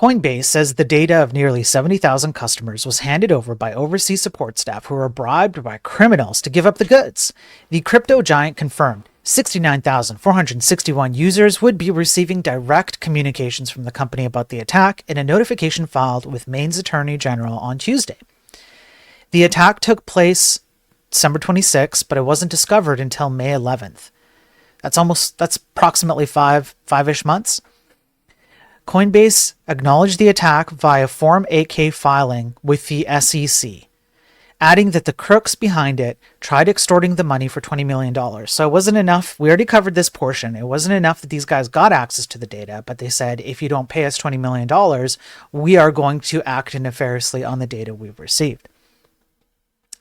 Coinbase says the data of nearly 70,000 customers was handed over by overseas support staff who were bribed by criminals to give up the goods. The crypto giant confirmed 69,461 users would be receiving direct communications from the company about the attack in a notification filed with Maine's Attorney General on Tuesday. The attack took place December 26, but it wasn't discovered until May 11th. That's approximately five-ish months. Coinbase acknowledged the attack via Form 8K filing with the SEC, adding that the crooks behind it tried extorting the money for $20 million. So it wasn't enough. We already covered this portion. It wasn't enough that these guys got access to the data, but they said, if you don't pay us $20 million, we are going to act nefariously on the data we've received.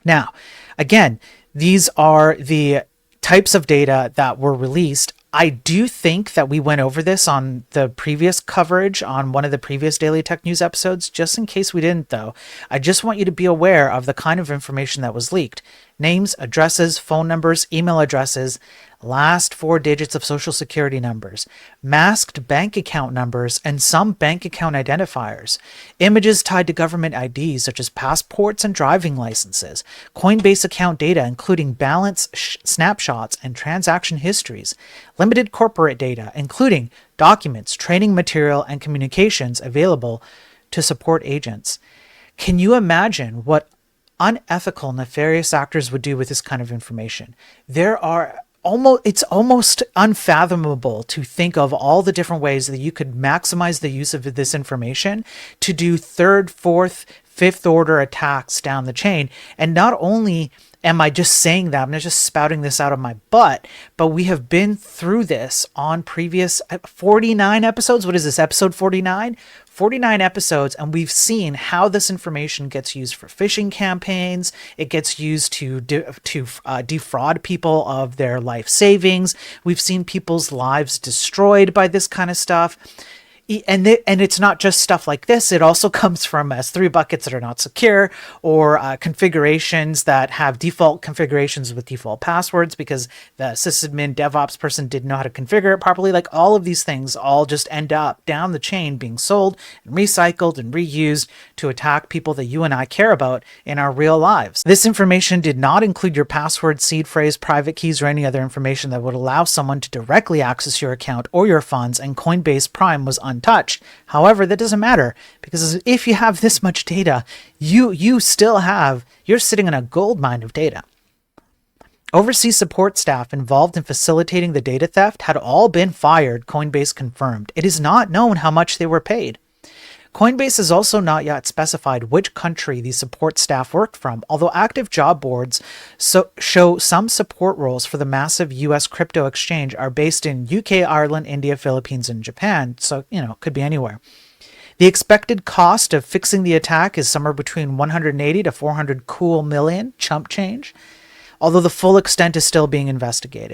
Now, again, these are the types of data that were released. I do think that we went over this on the previous coverage on one of the previous Daily Tech News episodes. Just in case we didn't, though, I just want you to be aware of the kind of information that was leaked. Names, addresses, phone numbers, email addresses, last 4 digits of social security numbers, masked bank account numbers, and some bank account identifiers, images tied to government IDs such as passports and driving licenses, Coinbase account data including balance snapshots and transaction histories, limited corporate data including documents, training material, and communications available to support agents. Can you imagine what unethical, nefarious actors would do with this kind of information? It's almost unfathomable to think of all the different ways that you could maximize the use of this information to do third, fourth, fifth order attacks down the chain. And not only am I just saying that, I'm not just spouting this out of my butt, but we have been through this on previous 49 episodes. What is this, episode 49? 49 episodes, and we've seen how this information gets used for phishing campaigns. It gets used to defraud people of their life savings. We've seen people's lives destroyed by this kind of stuff. And it's not just stuff like this. It also comes from S3 buckets that are not secure, or configurations that have default configurations with default passwords because the sysadmin DevOps person didn't know how to configure it properly. Like, all of these things all just end up down the chain being sold and recycled and reused to attack people that you and I care about in our real lives. This information did not include your password, seed phrase, private keys, or any other information that would allow someone to directly access your account or your funds, and Coinbase Prime was untouched. However, that doesn't matter, because if you have this much data, you're sitting in a gold mine of data. Overseas support staff involved in facilitating the data theft had all been fired, Coinbase confirmed. It is not known how much they were paid. Coinbase has also not yet specified which country the support staff worked from, although active job boards show some support roles for the massive US crypto exchange are based in UK, Ireland, India, Philippines, and Japan, so, it could be anywhere. The expected cost of fixing the attack is somewhere between 180 to 400 cool million, chump change, although the full extent is still being investigated.